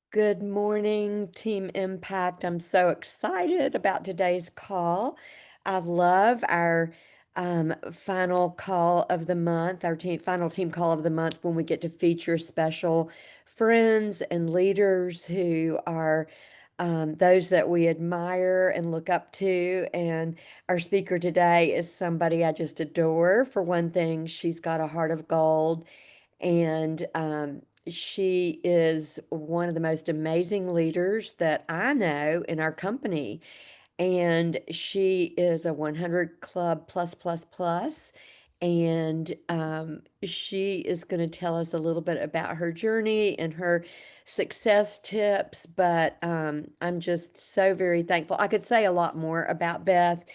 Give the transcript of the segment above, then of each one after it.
Good morning, Team Impact. I'm so excited about today's call. I love our final call of the month, our final team call of the month when we get to feature special friends and leaders who are those that we admire and look up to. And our speaker today is somebody I just adore. For one thing, she's got a heart of gold and she is one of the most amazing leaders that I know in our company. And she is a 100 Club plus, plus, plus. And she is going to tell us a little bit about her journey and her success tips. But I'm just so very thankful. I could say a lot more about Beth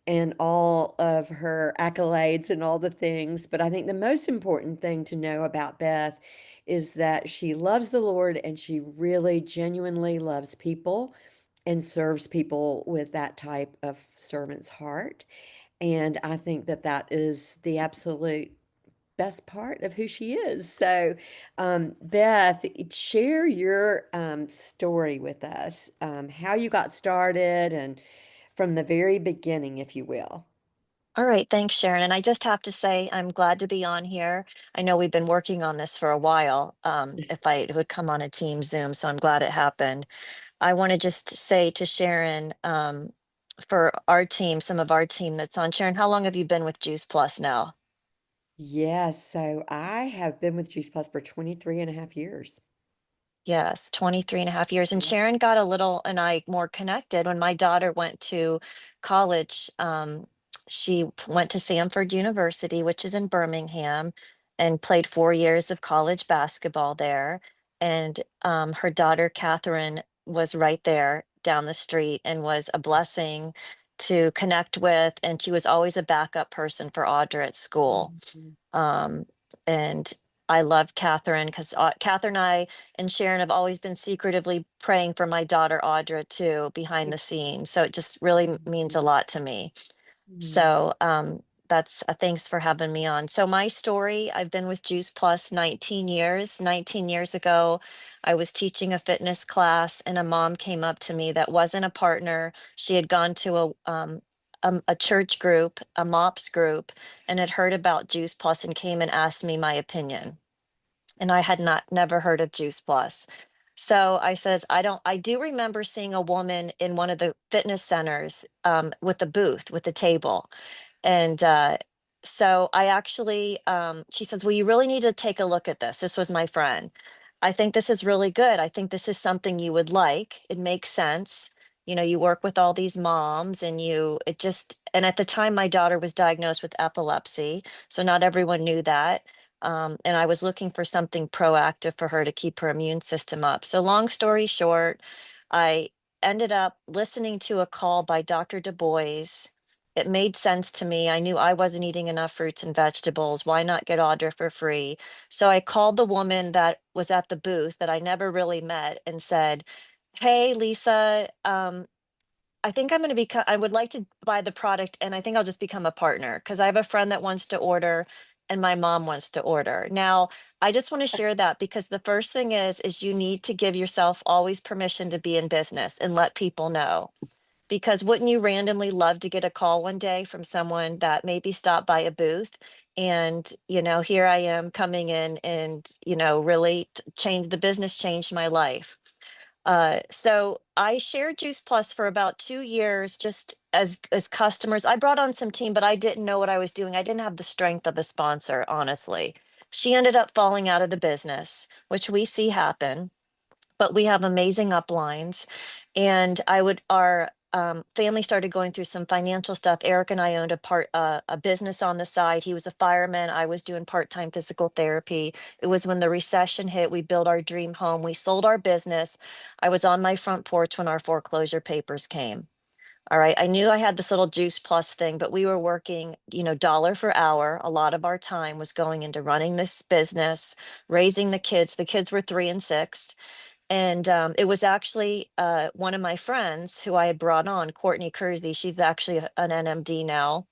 and all of her accolades and all the things. But I think the most important thing to know about Beth is that she loves the Lord and she really genuinely loves people and serves people with that type of servant's heart. And I think that that is the absolute best part of who she is. So, Beth, share your story with us, how you got started and from the very beginning, if you will. All right, thanks, Sharon. And I just have to say, I'm glad to be on here. I know we've been working on this for a while, if I would come on a team Zoom, so I'm glad it happened. I want to just say to Sharon, for our team, some of our team that's on, Sharon, how long have you been with Juice Plus now? Yes, so I have been with Juice Plus for 23 and a half years. Yes, 23 and a half years. And Yep. Sharon got a little and I more connected when my daughter went to college. Went to Samford University, which is in Birmingham, and played 4 years of college basketball there. And her daughter, Catherine, was right there down the street and was a blessing to connect with. And she was always a backup person for Audra at school. Mhm. Um, and I love Catherine because Catherine and I and Sharon have always been secretively praying for my daughter Audra too behind the scenes. So it just really means a lot to me. Mhm. So that's thanks for having me on. So my story, I've been with Juice Plus 19 years. 19 years ago, I was teaching a fitness class and a mom came up to me that wasn't a partner. She had gone to a church group, a MOPS group, and had heard about Juice Plus and came and asked me my opinion, and I had not never heard of Juice Plus. So I says, I do remember seeing a woman in one of the fitness centers with a booth with a table. And so I actually, she says, well, you really need to take a look at this. This was my friend. I think this is really good. I think this is something you would like. It makes sense. You know, you work with all these moms and and at the time, my daughter was diagnosed with epilepsy. So not everyone knew that. And I was looking for something proactive for her to keep her immune system up. So, long story short, I ended up listening to a call by Dr. Du Bois. It made sense to me. I knew I wasn't eating enough fruits and vegetables. Why not get Audra for free? So I called the woman that was at the booth that I never really met and said, hey, Lisa, I think I'm going to become, I would like to buy the product and I think I'll just become a partner because I have a friend that wants to order and my mom wants to order. Now, I just want to share that because the first thing is you need to give yourself always permission to be in business and let people know. Because wouldn't you randomly love to get a call one day from someone that maybe stopped by a booth and, here I am coming in and, really change the business changed my life. So I shared Juice Plus for about 2 years, just as customers. I brought on some team, but I didn't know what I was doing. I didn't have the strength of a sponsor, honestly. She ended up falling out of the business, which we see happen, but we have amazing uplines. And our family started going through some financial stuff. Eric and I owned a business on the side. He was a fireman. I was doing part-time physical therapy. It was when the recession hit. We built our dream home. We sold our business. I was on my front porch when our foreclosure papers came. All right. I knew I had this little Juice Plus thing, but we were working, dollar for hour. A lot of our time was going into running this business, raising the kids. The kids were 3 and 6. And it was actually one of my friends who I had brought on, Courtney Kersey. She's actually an NMD now.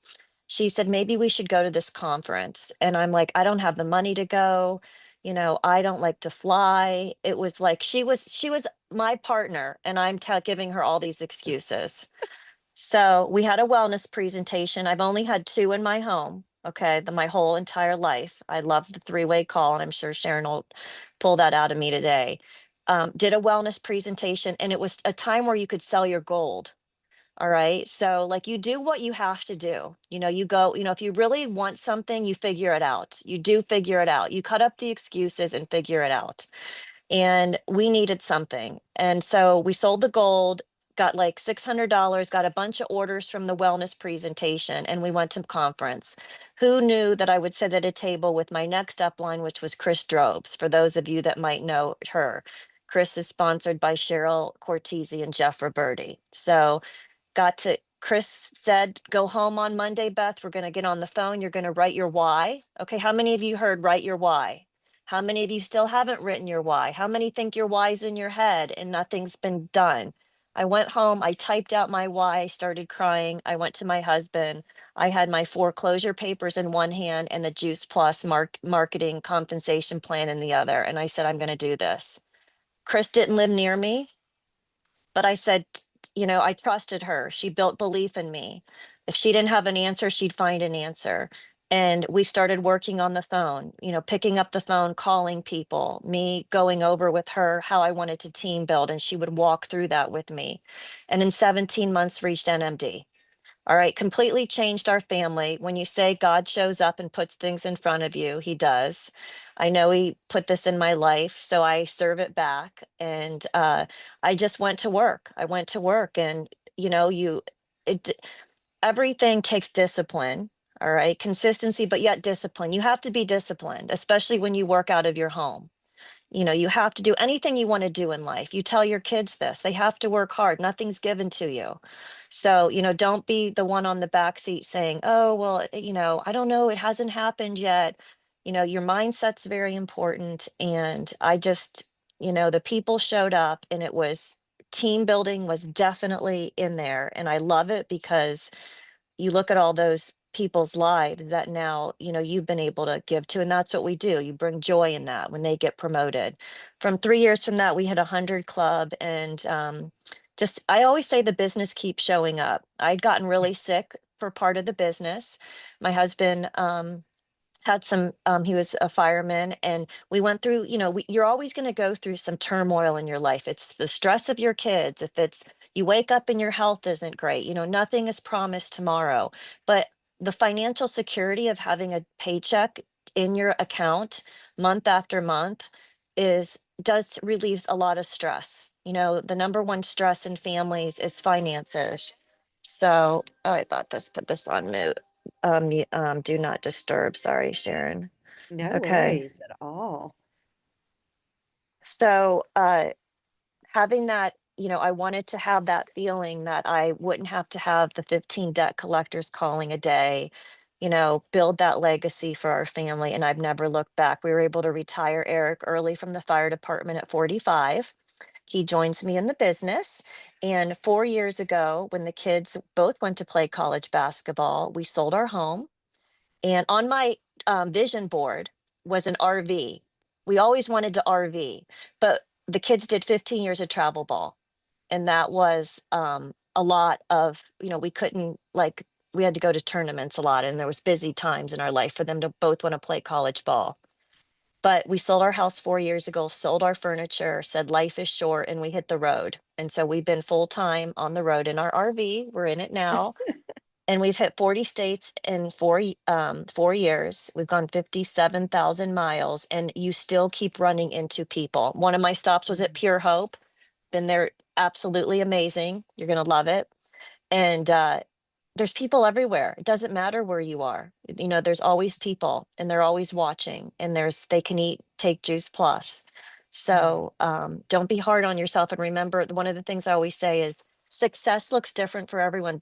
She said, maybe we should go to this conference. And I'm like, I don't have the money to go. I don't like to fly. It was like she was my partner, and I'm giving her all these excuses. So we had a wellness presentation. I've only had two in my home, okay, my whole entire life. I love the three-way call, and I'm sure Sharon will pull that out of me today. Did a wellness presentation, and it was a time where you could sell your gold. All right. So, like, you do what you have to do. You go, if you really want something, you figure it out. You do figure it out. You cut up the excuses and figure it out, and we needed something. And so we sold the gold, got like $600, got a bunch of orders from the wellness presentation, and we went to conference. Who knew that I would sit at a table with my next upline, which was Chris Drobes, for those of you that might know her. Chris is sponsored by Cheryl Cortese and Jeff Roberti. So Chris said, go home on Monday, Beth. We're going to get on the phone. You're going to write your why. Okay. How many of you heard write your why? How many of you still haven't written your why? How many think your why's in your head and nothing's been done? I went home. I typed out my why. I started crying. I went to my husband. I had my foreclosure papers in one hand and the Juice Plus marketing compensation plan in the other. And I said, I'm going to do this. Chris didn't live near me. But I said, I trusted her. She built belief in me. If she didn't have an answer, she'd find an answer. And we started working on the phone, picking up the phone, calling people, me going over with her how I wanted to team build, and she would walk through that with me. And in 17 months, reached NMD. All right, completely changed our family. When you say God shows up and puts things in front of you, he does. I know he put this in my life, so I serve it back. And I just went to work. I went to work, and it everything takes discipline. All right, consistency, but yet discipline. You have to be disciplined, especially when you work out of your home. You have to do anything you want to do in life. You tell your kids this, they have to work hard. Nothing's given to you. So, don't be the one on the back seat saying, oh, well, I don't know, it hasn't happened yet. Your mindset's very important. And the people showed up, and it was team building was definitely in there. And I love it because you look at all those people's lives that now you've been able to give to, and that's what we do. You bring joy in that when they get promoted. From 3 years from that, we had 100 club. And just I always say the business keeps showing up. I'd gotten really sick for part of the business. My husband had some he was a fireman, and we went through, you're always going to go through some turmoil in your life. It's the stress of your kids. If it's you wake up and your health isn't great, nothing is promised tomorrow. But the financial security of having a paycheck in your account month after month is does relieves a lot of stress. The number one stress in families is finances. So, oh, I thought this put this on mute. Do not disturb. Sorry, Sharon. No Okay. worries at all. So, having that, I wanted to have that feeling that I wouldn't have to have the 15 debt collectors calling a day, build that legacy for our family. And I've never looked back. We were able to retire Eric early from the fire department at 45. He joins me in the business. And 4 years ago, when the kids both went to play college basketball, we sold our home. And on my vision board was an RV. We always wanted to RV, but the kids did 15 years of travel ball. And that was a lot of, we couldn't like, we had to go to tournaments a lot, and there was busy times in our life for them to both want to play college ball. But we sold our house 4 years ago, sold our furniture, said life is short, and we hit the road. And so we've been full time on the road in our RV. We're in it now, and we've hit 40 states in 4 years. We've gone 57,000 miles, and you still keep running into people. One of my stops was at Mhm. Pure Hope. Been there, absolutely amazing. You're gonna love it. And there's people everywhere. It doesn't matter where you are. There's always people, and they're always watching, and they can take Juice Plus. Mm. So don't be hard on yourself. And remember, one of the things I always say is success looks different for everyone.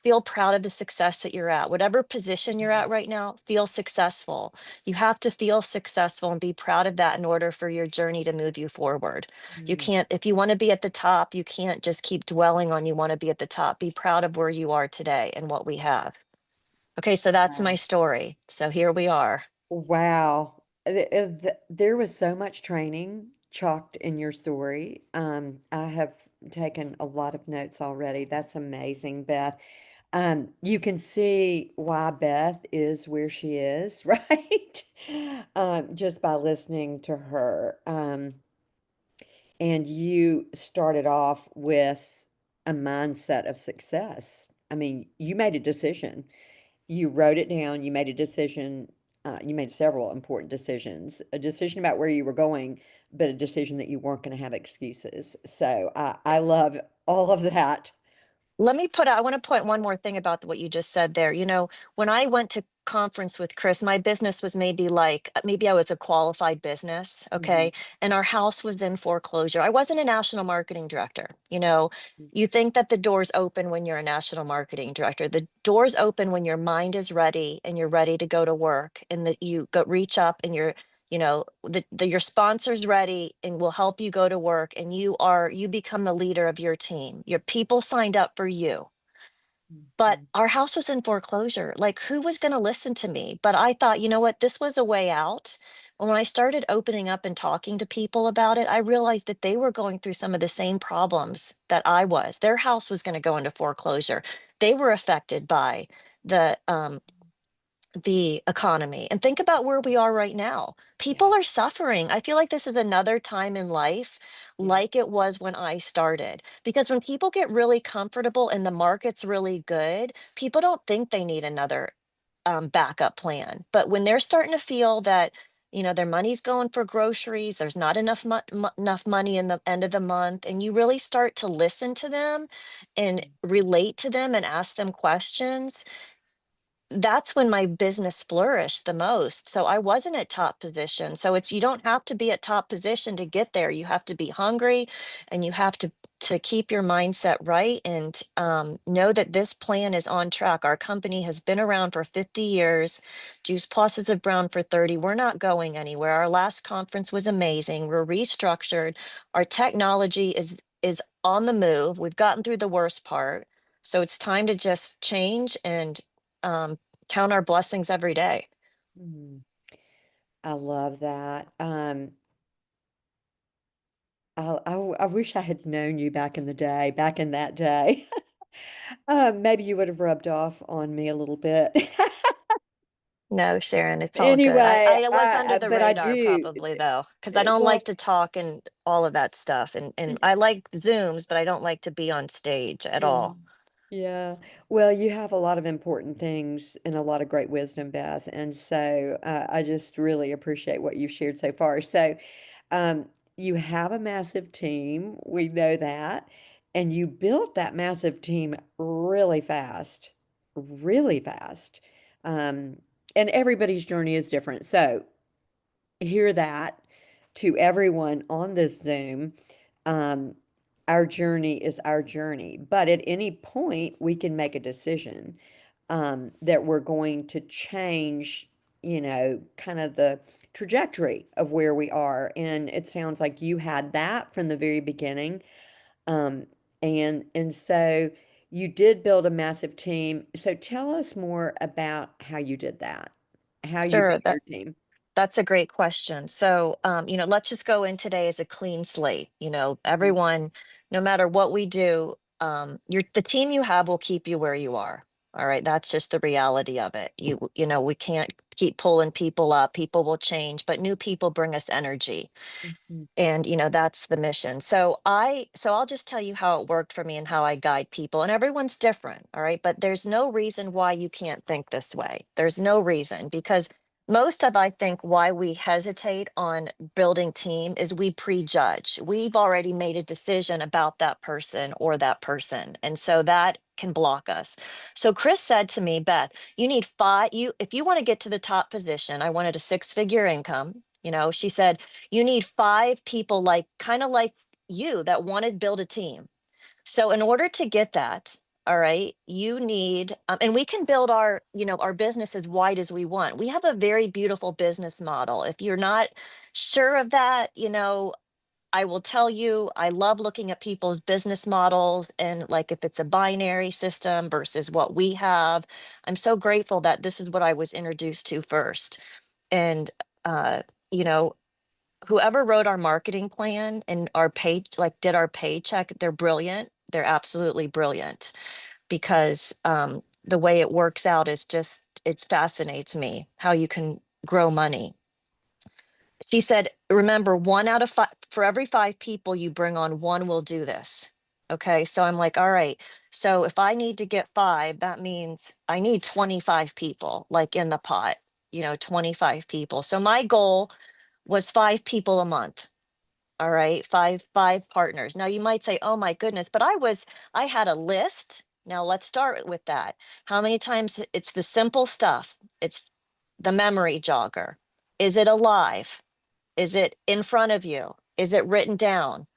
Feel proud of the success that you're at. Whatever position you're Mhm. at right now, feel successful. You have to feel successful and be proud of that in order for your journey to move you forward. You Mm. can't, if you want to be at the top, you can't just keep dwelling on you want to be at the top. Be proud of where you are today and what we have. Okay, so that's my Wow. story. So here we are. Wow. There was so much training chalked in your story. I have taken a lot of notes already. That's amazing, Beth. You can see why Beth is where she is, right? Just by listening to her. And you started off with a mindset of success. I mean, you made a decision. You wrote it down, you made a decision, you made several important decisions, a decision about where you were going, but a decision that you weren't going to have excuses. So I love all of that. I want to point one more thing about what you just said there. You know, when I went to conference with Chris, my business was maybe like, maybe I was a qualified business, Mhm. okay? And our house was in foreclosure. I wasn't a national marketing director. You know, you think that the doors open when you're a national marketing director. The doors open when your mind is ready and you're ready to go to work and that you go reach up and you're, you know, your sponsor's ready and will help you go to work and you become the leader of your team. Your people signed up for you. But Mhm. our house was in foreclosure. Like, who was going to listen to me? But I thought, you know what, this was a way out. And when I started opening up and talking to people about it, I realized that they were going through some of the same problems that I was. Their house was going to go into foreclosure. They were affected by the economy. And think about where we are right now. Yeah, People are suffering. I feel like this is another time in life yeah. like it was when I started. Because when people get really comfortable and the market's really good, people don't think they need another backup plan. But when they're starting to feel that, you know, their money's going for groceries, there's not enough money in the end of the month, and you really start to listen to them and relate to them and ask them questions, that's when my business flourished the most. So I wasn't at top position. So it's you don't have to be at top position to get there. You have to be hungry and you have to keep your mindset right and know that this plan is on track. Our company has been around for 50 years. Juice Pluses have been around for 30. We're not going anywhere. Our last conference was amazing. We're restructured. Our technology is on the move. We've gotten through the worst part. So it's time to just change and um, count our blessings every day. Mm, I love that. I wish I had known you back in the day, back in that day. Maybe you would have rubbed off on me a little bit. No, Sharon, it's all good. Anyway, I was under the but I radar do. probably though, because I don't Well, like to talk and all of that stuff. And I like Zooms, but I don't like to be on stage at yeah. all. Yeah. Well, you have a lot of important things and a lot of great wisdom, Beth. And so I just really appreciate what you've shared so far. So um, you have a massive team. We know that. And you built that massive team really fast, really fast. Um, and everybody's journey is different. So hear that to everyone on this Zoom. Um, our journey is our journey, but at any point we can make a decision that we're going to change, kind of the trajectory of where we are. And it sounds like you had that from the very beginning. Um, and so you did build a massive team. So tell us more about how you did that, how you Sure, built your team. that's a great question. So, you know, let's just go in today as a clean slate. You know, Mhm. everyone, no matter what we do, the team you have will keep you where you are. All right, that's just the reality of it. You know, we can't keep pulling people up. People will change, but new people bring us energy. Mhm. And you know that's the mission. So I'll just tell you how it worked for me and how I guide people, and everyone's different, all right, but there's no reason why you can't think this way. There's no reason, because most of, I think, why we hesitate on building team is we prejudge. We've already made a decision about that person or that person, and so that can block us. So Chris said to me, Beth, you need five, you if you want to get to the top position, I wanted a six-figure income, you know, she said, you need five people like kind of like you that want to build a team. So in order to get that, all right, you need, and we can build our, you know, our business as wide as we want. We have a very beautiful business model. If you're not sure of that, you know, I will tell you, I love looking at people's business models and like if it's a binary system versus what we have. I'm so grateful that this is what I was introduced to first. And uh, you know, whoever wrote our marketing plan and our page, like did our paycheck, they're brilliant. They're absolutely brilliant because the way it works out is just, it fascinates me how you can grow money. She said, remember, 1 out of 5, for every 5 people you bring on, one will do this. Okay. So I'm like, all right. So if I need to get 5, that means I need 25 people, like in the pot, 25 people. So my goal was 5 people a month. All right. Five partners. Now you might say, oh my goodness, but I had a list. Now let's start with that. How many times it's the simple stuff? It's the memory jogger. Is it alive? Is it in front of you? Is it written down?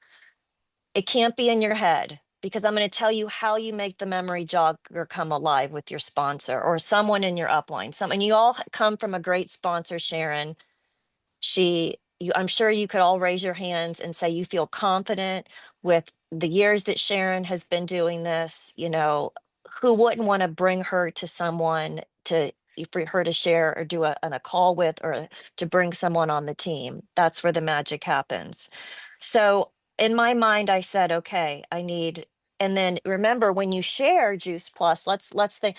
It can't be in your head because I'm going to tell you how you make the memory jogger come alive with your sponsor or someone in your upline. And you all come from a great sponsor, Sharon. I'm sure you could all raise your hands and say you feel confident with the years that Sharon has been doing this. Who wouldn't want to bring her to someone for her to share or do a call with, or to bring someone on the team? That's where the magic happens. So in my mind, I said, okay, and then remember when you share Juice Plus, let's think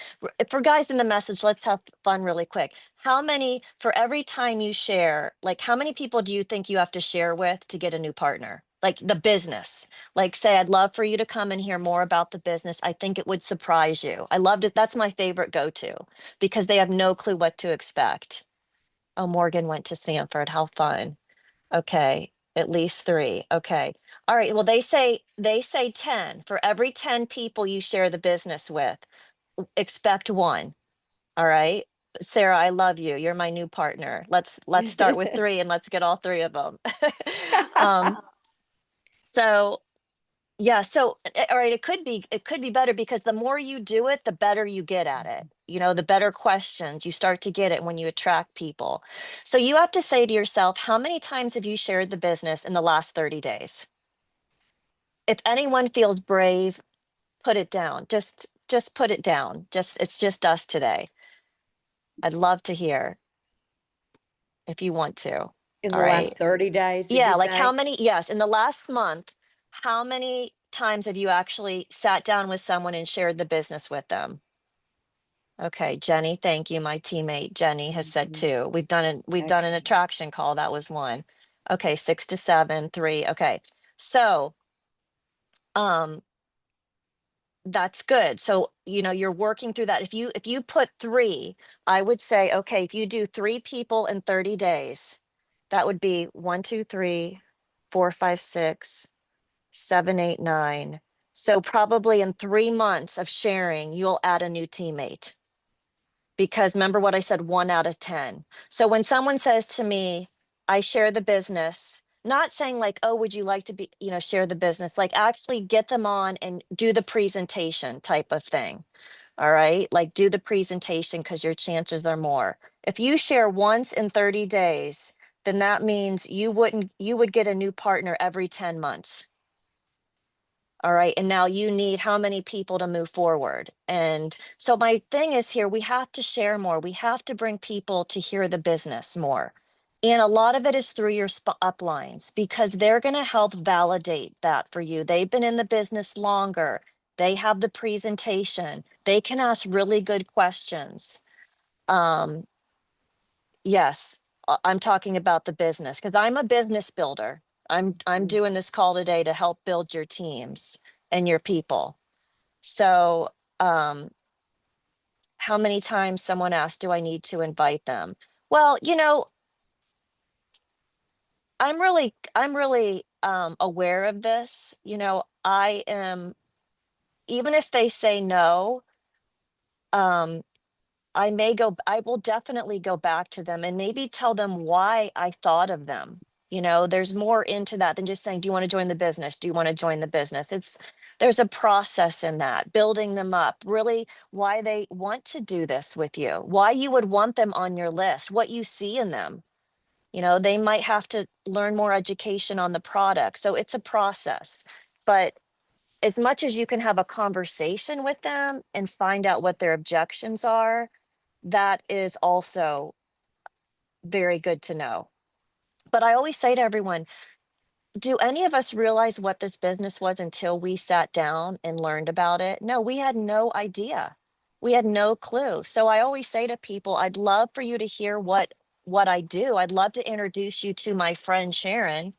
for guys in the message, let's have fun really quick. How many, for every time you share, like how many people do you think you have to share with to get a new partner? Like the business, like say, I'd love for you to come and hear more about the business. I think it would surprise you. I loved it. That's my favorite go-to because they have no clue what to expect. Oh, Morgan went to Sanford. How fun. Okay, at least 3. Okay. All right. Well, they say 10. For every 10 people you share the business with, expect 1. All right. Sarah, I love you. You're my new partner. Let's start with 3 and let's get all 3 of them. um, so yeah, so all right, it could be better because the more you do it, the better you get at it. The better questions you start to get it when you attract people. So you have to say to yourself, how many times have you shared the business in the last 30 days? If anyone feels brave, put it down. Just put it down. It's just us today. I'd love to hear if you want to. In All the right. last 30 days, did you Yeah, like how say? many, yes, in the last month, how many times have you actually sat down with someone and shared the business with them? Okay, Jenny, thank you. My teammate Jenny has said Mhm. 2. We've done an Okay. attraction call. That was 1. Okay, 6 to 7, 3. Okay. So, um, that's good. So, you're working through that. If you put 3, I would say, okay, if you do 3 people in 30 days, that would be 1, 2, 3, 4, 5, 6, 7, 8, 9. So probably in 3 months of sharing, you'll add a new teammate. Because remember what I said, 1 out of 10. So when someone says to me, I share the business, not saying like, oh, would you like to share the business, like actually get them on and do the presentation type of thing. All right. Like do the presentation because your chances are more. If you share once in 30 days, then that means you would get a new partner every 10 months. All right. And now you need how many people to move forward? And so my thing is here, we have to share more. We have to bring people to hear the business more. And a lot of it is through your uplines because they're going to help validate that for you. They've been in the business longer. They have the presentation. They can ask really good questions. Um, yes, I'm talking about the business because I'm a business builder. I'm Mm. doing this call today to help build your teams and your people. So, how many times someone asked, do I need to invite them? Well, I'm really aware of this. I am, even if they say no, um, I will definitely go back to them and maybe tell them why I thought of them. There's more into that than just saying, do you want to join the business? Do you want to join the business? There's a process in that, building them up, really why they want to do this with you, why you would want them on your list, what you see in them. They might have to learn more education on the product. So it's a process. But as much as you can have a conversation with them and find out what their objections are, that is also very good to know. But I always say to everyone, do any of us realize what this business was until we sat down and learned about it? No, we had no idea. We had no clue. So I always say to people, I'd love for you to hear what I do. I'd love to introduce you to my friend Sharon.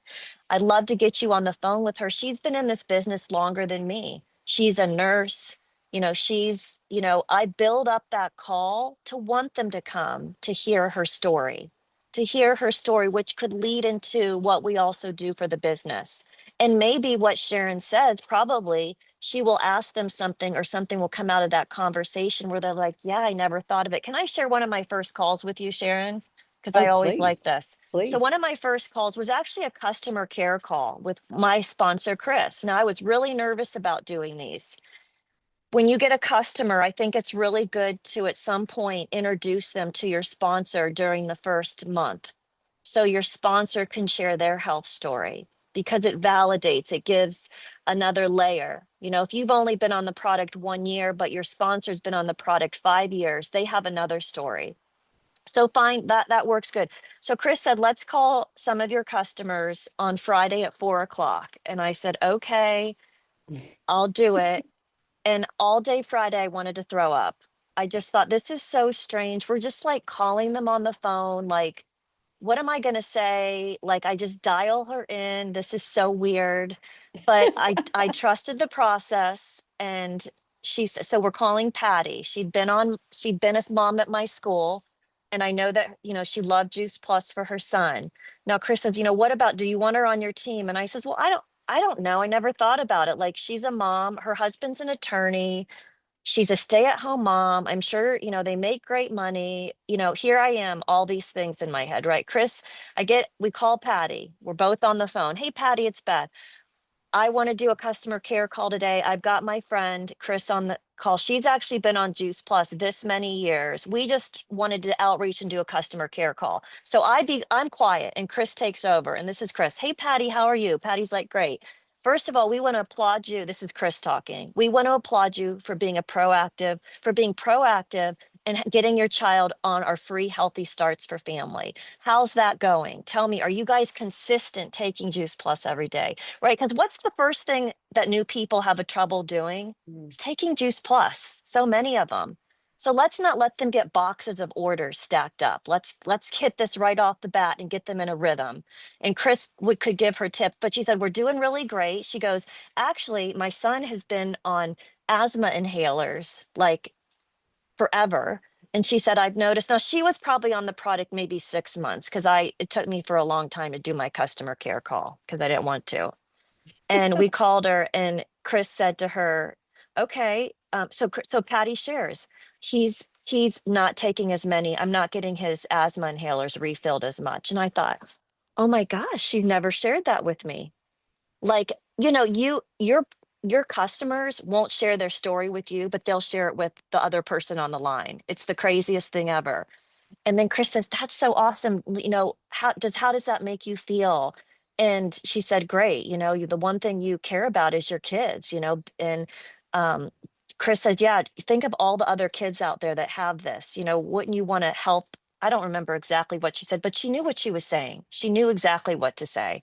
I'd love to get you on the phone with her. She's been in this business longer than me. She's a nurse. I build up that call to want them to come to hear her story, which could lead into what we also do for the business. And maybe what Sharon says, probably she will ask them something or something will come out of that conversation where they're like, yeah, I never thought of it. Can I share one of my first calls with you, Sharon? Because I Oh, always like please, this. So please. one of my first calls was actually a customer care call with my sponsor, Chris. Now I was really nervous about doing these. When you get a customer, I think it's really good to at some point introduce them to your sponsor during the first month. So your sponsor can share their health story because it validates, it gives another layer. If you've only been on the product 1 year, but your sponsor's been on the product 5 years, they have another story. So fine, that works good. So Chris said, let's call some of your customers on Friday at 4 o'clock. And I said, okay, I'll do it. And all day Friday, I wanted to throw up. I just thought, this is so strange. We're just like calling them on the phone. Like, what am I going to say? Like, I just dial her in. This is so weird. But I trusted the process. And she said, so we're calling Patty. She'd been a mom at my school. And I know that, she loved Juice Plus for her son. Now, Chris says, what about, do you want her on your team? And I says, well, I don't know. I never thought about it. Like, she's a mom, her husband's an attorney. She's a stay-at-home mom. I'm sure, they make great money. Here I am, all these things in my head, right? Chris, we call Patty. We're both on the phone. Hey, Patty, it's Beth. I want to do a customer care call today. I've got my friend Chris on the call. She's actually been on Juice Plus this many years. We just wanted to outreach and do a customer care call. So I'm quiet and Chris takes over. And this is Chris. Hey Patty, how are you? Patty's like, great. First of all, we want to applaud you. This is Chris talking. We want to applaud you for being proactive and getting your child on our free healthy starts for family. How's that going? Tell me, are you guys consistent taking Juice Plus every day? Right? Because what's the first thing that new people have a trouble doing? Mm. It's taking Juice Plus. So many of them. So let's not let them get boxes of orders stacked up. Let's hit this right off the bat and get them in a rhythm. And Chris could give her tip, but she said, we're doing really great. She goes, actually, my son has been on asthma inhalers like forever. And she said, I've noticed. Now she was probably on the product maybe 6 months because it took me for a long time to do my customer care call because I didn't want to. And we called her and Chris said to her, okay, so Patty shares, he's not taking as many, I'm not getting his asthma inhalers refilled as much. And I thought, oh my gosh, she's never shared that with me. Like, your customers won't share their story with you, but they'll share it with the other person on the line. It's the craziest thing ever. And then Chris says, "That's so awesome. How does that make you feel?" And she said, "Great. The one thing you care about is your kids, And um, Chris said, "Yeah, think of all the other kids out there that have this. Wouldn't you want to help?" I don't remember exactly what she said, but she knew what she was saying. She knew exactly what to say.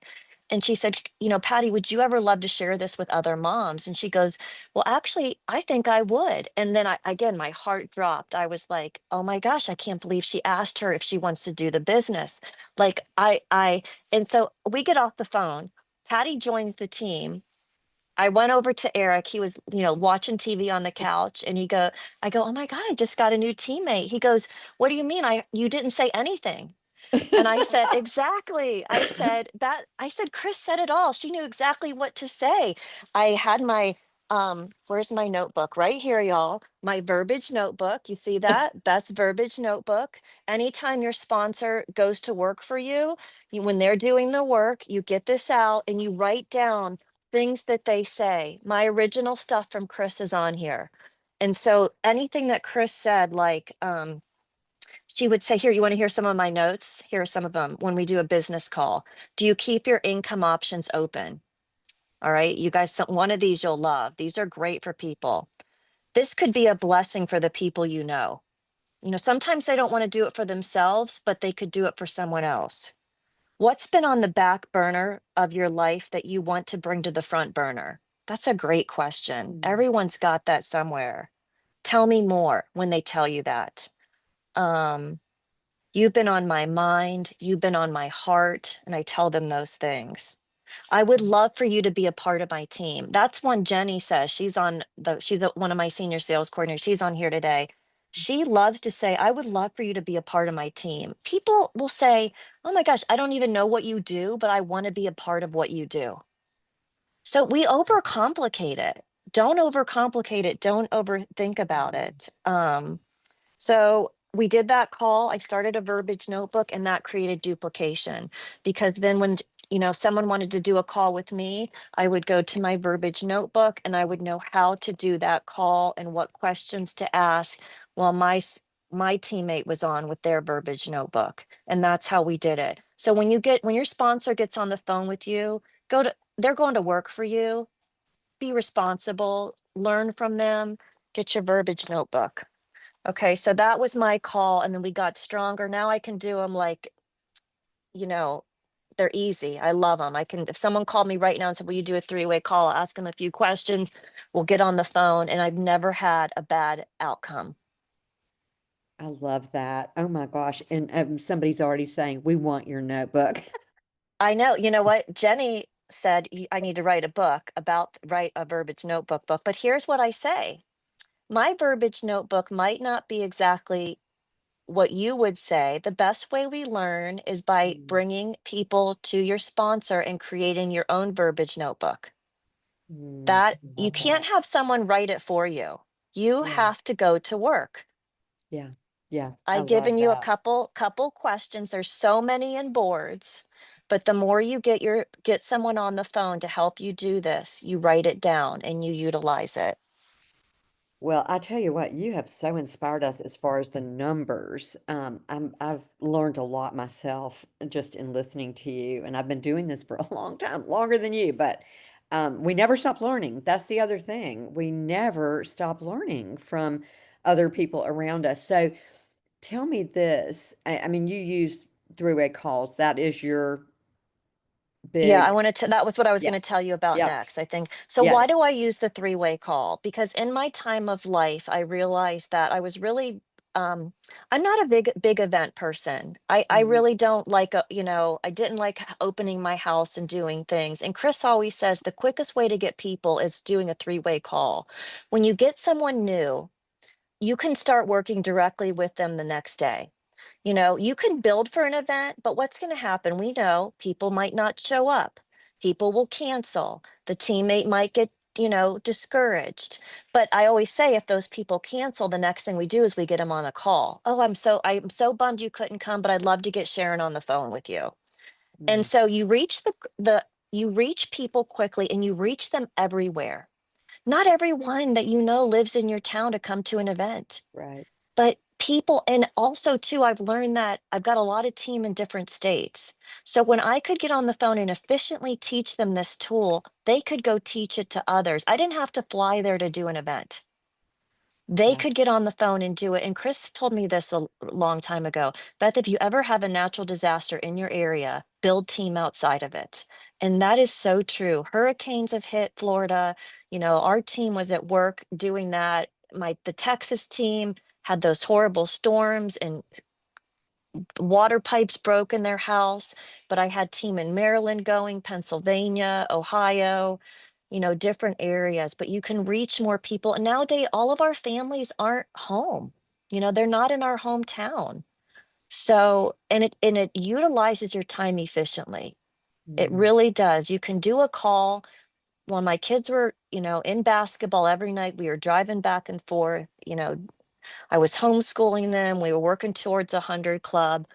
And she said, Patty, would you ever love to share this with other moms? And she goes, well, actually, I think I would. And then again, my heart dropped. I was like, oh my gosh, I can't believe she asked her if she wants to do the business. And so we get off the phone. Patty joins the team. I went over to Eric. He was, watching TV on the couch and I go, oh my God, I just got a new teammate. He goes, what do you mean? You didn't say anything. And I said, exactly. I said, Chris said it all. She knew exactly what to say. I had where's my notebook? Right here, y'all. My verbiage notebook. You see that? Best verbiage notebook. Anytime your sponsor goes to work for you, when they're doing the work, you get this out and you write down things that they say. My original stuff from Chris is on here. And so anything that Chris said, like, she would say, here, you want to hear some of my notes? Here are some of them when we do a business call. Do you keep your income options open? All right, you guys, one of these you'll love. These are great for people. This could be a blessing for the people you know. Sometimes they don't want to do it for themselves, but they could do it for someone else. What's been on the back burner of your life that you want to bring to the front burner? That's a great question. Mm, Everyone's got that somewhere. Tell me more when they tell you that. Um, you've been on my mind, you've been on my heart, and I tell them those things. I would love for you to be a part of my team. That's one Jenny says. One of my senior sales coordinators. She's on here today. She loves to say, I would love for you to be a part of my team. People will say, oh my gosh, I don't even know what you do, but I want to be a part of what you do. So we overcomplicate it. Don't overcomplicate it. Don't overthink about mm. it. So we did that call. I started a verbiage notebook and that created duplication because then when someone wanted to do a call with me, I would go to my verbiage notebook and I would know how to do that call and what questions to ask while my teammate was on with their verbiage notebook. And that's how we did it. So when your sponsor gets on the phone with you, they're going to work for you. Be responsible, learn from them, get your verbiage notebook. Okay, so that was my call, and then we got stronger. Now I can do them like, you know, they're easy. I love them. If someone called me right now and said, will you do a three-way call? I'll ask them a few questions. We'll get on the phone, and I've never had a bad outcome. I love that. Oh my gosh. And somebody's already saying, we want your notebook. I know, you know what? Jenny said, I need to write a verbiage notebook book. But here's what I say. My verbiage notebook might not be exactly what you would say. The best way we learn is by Mm, bringing people to your sponsor and creating your own verbiage notebook. That I you love can't that. have someone write it for you. You Yeah. have to go to work. Yeah. Yeah. I I've love given you a that. couple questions. There's so many in boards, but the more you get someone on the phone to help you do this, you write it down and you utilize it. Well, I tell you what, you have so inspired us as far as the numbers. I've learned a lot myself just in listening to you, and I've been doing this for a long time, longer than you, but we never stop learning. That's the other thing. We never stop learning from other people around us. So tell me this. I mean, you use three-way calls. That is your Yeah, big, that was what I was yeah, gonna tell you about yep, next, I think. So why do yes. I use the three-way call? Because in my time of life, I realized that I was really, I'm not a big event person. I Mhm. really don't like, I didn't like opening my house and doing things. And Chris always says the quickest way to get people is doing a three-way call. When you get someone new, you can start working directly with them the next day. You can build for an event, but what's going to happen? We know people might not show up. People will cancel. The teammate might get, discouraged. But I always say if those people cancel, the next thing we do is we get them on a call. Oh, I'm so bummed you couldn't come, but I'd love to get Sharon on the phone with you. And Mm, so you reach people quickly and you reach them everywhere. Not everyone that you know lives in your town to come to an event. right. But people, and also too, I've learned that I've got a lot of team in different states. So when I could get on the phone and efficiently teach them this tool, they could go teach it to others. I didn't have to fly there to do an event. They Yeah. could get on the phone and do it. And Chris told me this a long time ago. Beth, if you ever have a natural disaster in your area, build team outside of it. And that is so true. Hurricanes have hit Florida. Our team was at work doing that. The Texas team had those horrible storms and water pipes broke in their house, but I had team in Maryland going, Pennsylvania, Ohio, different areas, but you can reach more people. And nowadays, all of our families aren't home. They're not in our hometown. So, and it utilizes your time efficiently. It Mm. really does. You can do a call. When my kids were, in basketball every night, we were driving back and forth. I was homeschooling them. We were working towards 100 club.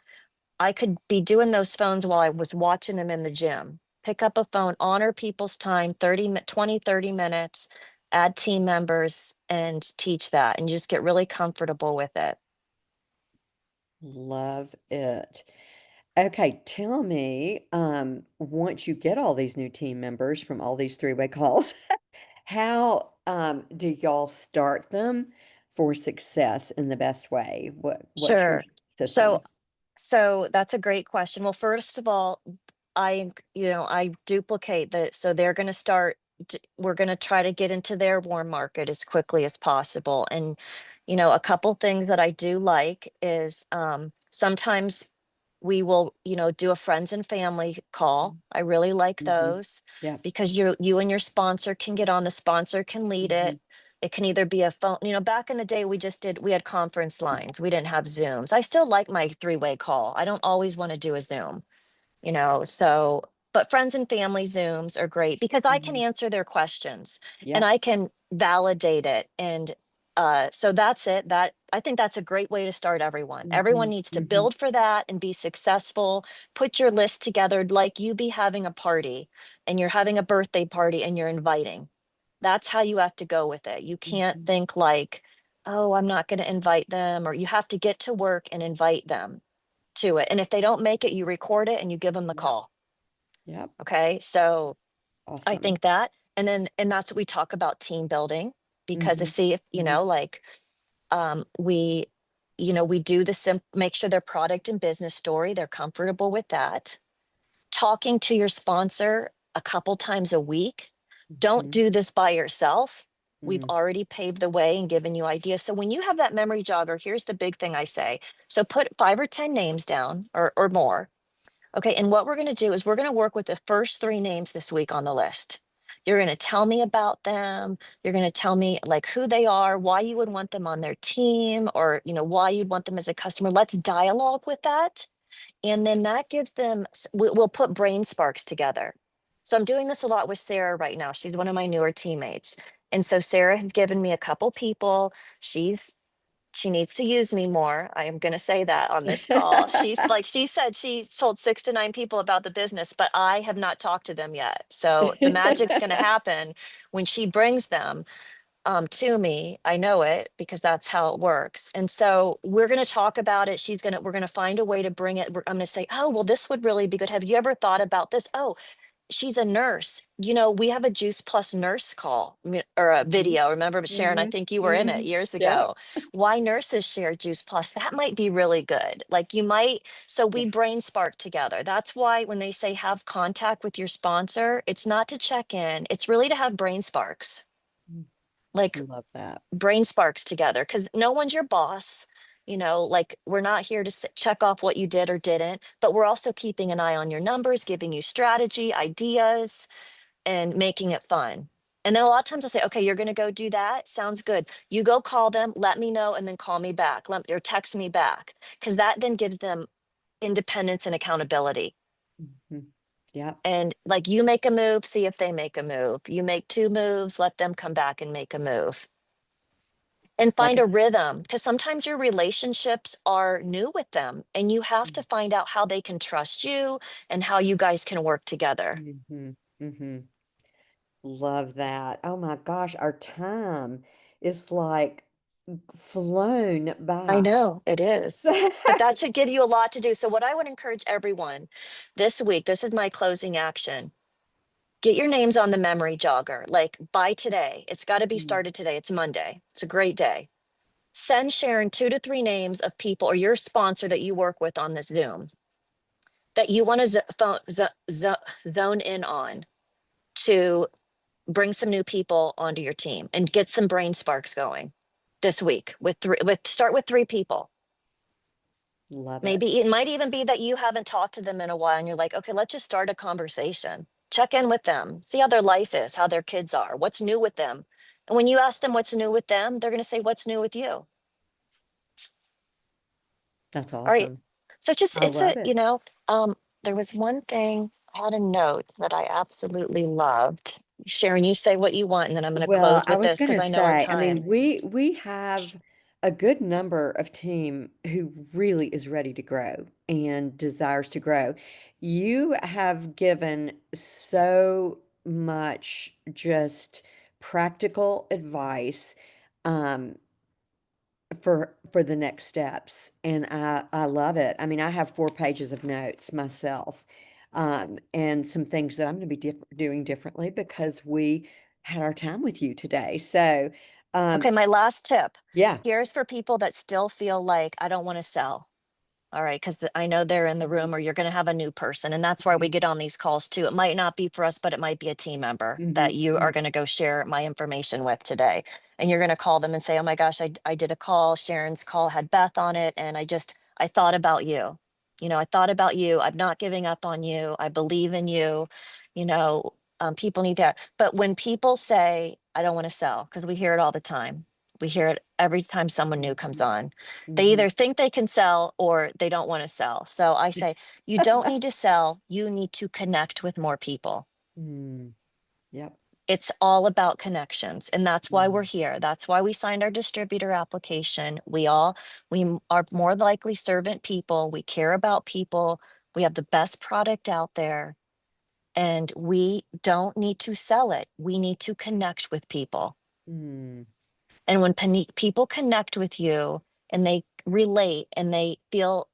I could be doing those phones while I was watching them in the gym. Pick up a phone, honor people's time, 20, 30 minutes, add team members and teach that. And you just get really comfortable with it. Love it. Okay, tell me, once you get all these new team members from all these three-way calls, how do y'all start them? for success in the best way? What's your Sure. So system? that's a great question. Well, first of all, I duplicate the, so they're going to start, we're going to try to get into their warm market as quickly as possible. And, a couple things that I do like is sometimes we will, do a friends and family call. I really like Mm-hmm. those Yeah. because you and your sponsor can get on, the sponsor can lead Mm-hmm. it. It can either be a phone, back in the day, we had conference lines. We didn't have Zooms. I still like my three-way call. I don't always want to do a Zoom, so, but friends and family Zooms are great because I can Hmm. answer their questions and Yep. I can validate it. And so that's it. That I think that's a great way to start everyone. Everyone Hmm. needs to Hmm. build for that and be successful. Put your list together like you be having a party and you're having a birthday party and you're inviting. That's how you have to go with it. You can't Hmm. think like, oh, I'm not going to invite them, or you have to get to work and invite them to it. And if they don't make it, you record it and you give them the Yep. call. Yep. Okay. So I Awesome. think that, and that's what we talk about, team building, because if Hmm. see if, Hmm. like, we, we do the make sure their product and business story, they're comfortable with that. Talking to your sponsor a couple times a week. Don't Hmm. do this by yourself. We've Hmm. already paved the way and given you ideas. So when you have that memory jogger, here's the big thing I say. So put 5 or 10 names down, or more. Okay, and what we're going to do is we're going to work with the first 3 names this week on the list. You're going to tell me about them. You're going to tell me like who they are, why you would want them on their team, or why you'd want them as a customer. Let's dialogue with that, and then that gives them. We'll put brain sparks together. So I'm doing this a lot with Sarah right now. She's one of my newer teammates, and so Sarah has given me a couple people. She needs to use me more. I am going to say that on this call. She's like, she said she told 6 to 9 people about the business, but I have not talked to them yet. So the magic's going to happen when she brings them to me. I know it because that's how it works. And so we're going to talk about it. We're going to find a way to bring it. I'm going to say, oh, well, this would really be good. Have you ever thought about this? Oh, she's a nurse. We have a Juice Plus nurse call, or a Mhm. video. Remember, Sharon, I Mhm. think you were in it Mhm. years Yep. ago. Why nurses share Juice Plus? That might be really good. Like you might, so Yeah. we brain spark together. That's why when they say have contact with your sponsor, it's not to check in, it's really to have brain sparks. Mm. Like Love that. brain sparks together because no one's your boss. Like we're not here to check off what you did or didn't, but we're also keeping an eye on your numbers, giving you strategy, ideas, and making it fun. And then a lot of times I'll say, okay, you're going to go do that. Sounds good. You go call them, let me know, and then call me back, or text me back, because that then gives them independence and accountability. Mhm. Yep. And like you make a move, see if they make a move. You make 2 moves, let them come back and make a move. And Like find a rhythm, because sometimes your relationships are new with them and you have to find out how they can trust you and how you guys can work together. hmm. Hmm. Love that. Oh my gosh, our time is like flown I by. know it is, but that should give you a lot to do. So, what I would encourage everyone this week, this is my closing action. Get your names on the memory jogger, like by today. It's got to be Mm. started today. It's Monday. It's a great day. Send Sharon 2 to 3 names of people or your sponsor that you work with on this Zoom that you want to zone in on to bring some new people onto your team and get some brain sparks going this week with start with 3 people. Love it. Maybe it might even be that you haven't talked to them in a while and you're like, okay, let's just start a conversation. Check in with them, see how their life is, how their kids are, what's new with them. And when you ask them what's new with them, they're going to say, what's new with you? That's All right. awesome. So I love it. there was one thing I had a note that I absolutely loved. Sharon, you say what you want, and then I'm going to Well, close I with was this going because to I know our say, I mean, time. we have a good number of team who really is ready to grow and desires to grow. You have given so much just practical advice. Um, for the next steps, and I love it. I mean, I have 4 pages of notes myself, and some things that I'm going to be doing differently because we had our time with you today. So Um, Okay, my last tip. yeah. Here's for people that still feel like I don't want to sell. All right, because I know they're in the Mhm, room or you're going to have a new person. And that's why we mhm, get on these calls too. It might not be for us, but it might be a team member that mhm, you are mhm, going to go share my information with today. And you're going to call them and say, oh my gosh, I did a call. Sharon's call had Beth on it. And I thought about you. I thought about you. I'm not giving up on you. I believe in you. You know, people need that. But when people say, I don't want to sell, because we hear it all the time, we hear it every time someone new comes mhm, on. They mhm. either think they can sell or they don't want to sell. So I say, you don't need to sell, you need to connect with more people. Mm, yep. It's all about connections. And that's why we're Mhm, here. That's why we signed our distributor application. We are more likely servant people. We care about people. We have the best product out there. And we don't need to sell it. We need to connect with people. mm, And when people connect with you and they relate and they feel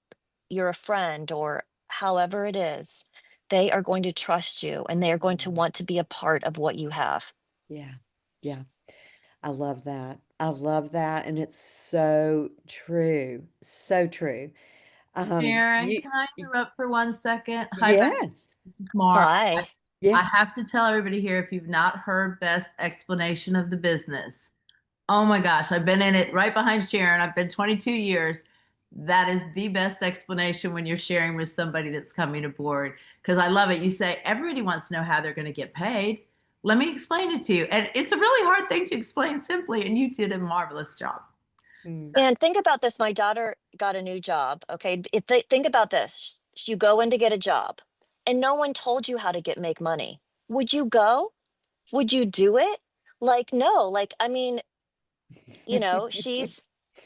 you're a friend or however it is, they are going to trust you and they are going to mm. want to be a part of what you have. Yeah. Yeah. I love that. I love that. And it's so true. So true. Sharon, You, can I interrupt for 1 second? Hi, Beth. yes. This is Mar. Hi. Yeah. I have to tell everybody here if you've not heard Beth's explanation of the business. Oh my gosh, I've been in it right behind Sharon. I've been 22 years. That is the best explanation when you're sharing with somebody that's coming aboard because I love it. You say everybody wants to know how they're going to get paid. Let me explain it to you. And it's a really hard thing to explain simply, and you did a marvelous job. Mm, And think about this. My daughter got a new job. Okay. Think about this. You go in to get a job and no one told you how to make money. Would you go? Would you do it? Like, no. I mean,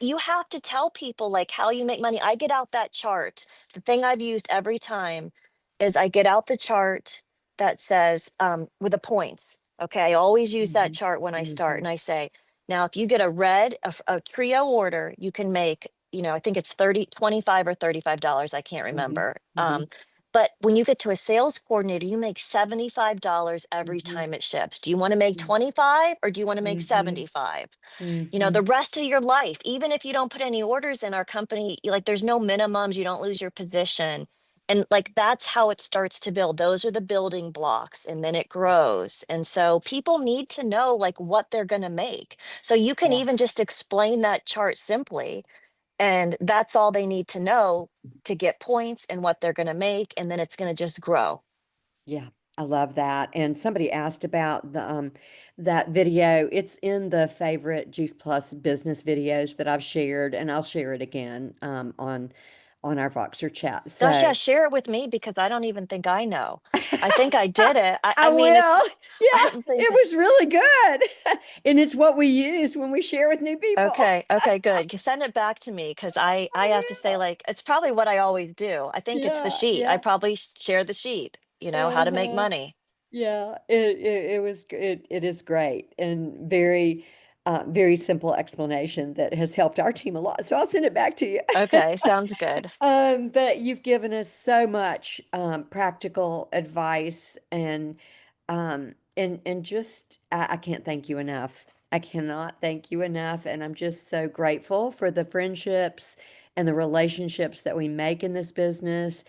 you have to tell people how you make money. I get out that chart. The thing I've used every time is I get out the chart that says with the points. Okay. I always use that mhm, chart when I start mhm, and I say, now, if you get a trio order, you can make, I think it's 25 or $35. I can't mhm, remember. mhm, But when you get to a sales coordinator, you make $75 every mhm, time it ships. Do you want to make 25 or do you want to make mhm, 75? The mhm. rest of your life, even if you don't put any orders in our company, there's no minimums, you don't lose your position. And that's how it starts to build. Those are the building blocks and then it grows. And so people need to know what they're going to make. So you can Yeah. even just explain that chart simply. And that's all they need to know to get points and what they're going to make. And then it's going to just grow. Yeah, I love that. And somebody asked about the that video. It's in the favorite Juice Plus business videos that I've shared, and I'll share it again on our Voxer chat. Gosh, yeah, So share it with me because I don't even think I know. I think I did it. I, I I mean, will. I Yeah, don't think. it was really good. And it's what we use when we share with new people. Okay, okay, good. Send it back to me because I I have to say will. it's probably what I always do. I think it's the Yeah, sheet. I yeah. probably share the sheet, how to make Uh-huh. money. Yeah, it was it is great and very very simple explanation that has helped our team a lot. So I'll send it back to you. Okay, sounds good. But you've given us so much practical advice and just I can't thank you enough. I cannot thank you enough, and I'm just so grateful for the friendships and the relationships that we make in this business.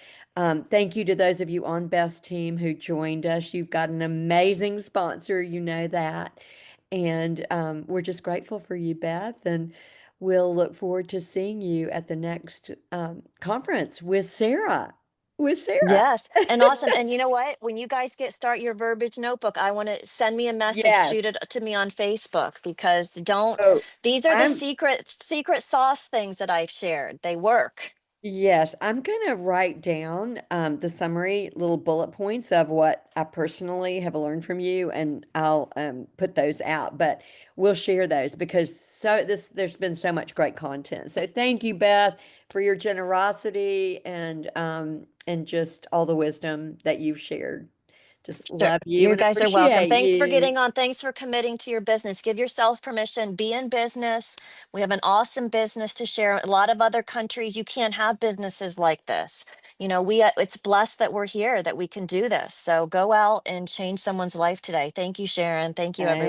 Thank you to those of you on Best Team who joined us. You've got an amazing sponsor, you know that. And we're just grateful for you, Beth. And we'll look forward to seeing you at the next conference with Sarah. With Sarah. Yes, and awesome. And you know what? When you guys start your verbiage notebook, I want to send me a message, shoot it Yes. to me on Facebook because don't, Oh, these are the I'm secret sauce things that I've shared. They work. Yes, I'm gonna write down the summary little bullet points of what I personally have learned from you, and I'll put those out. But we'll share those because there's been so much great content. So thank you, Beth, for your generosity and just all the wisdom that you've shared. Just Sure. love you You and guys are welcome. appreciate Thanks for you. getting on. Thanks for committing to your business. Give yourself permission. Be in business. We have an awesome business to share. A lot of other countries, you can't have businesses like this. It's blessed that we're here, that we can do this. So go out and change someone's life today. Thank you, Sharon. Thank you, everyone.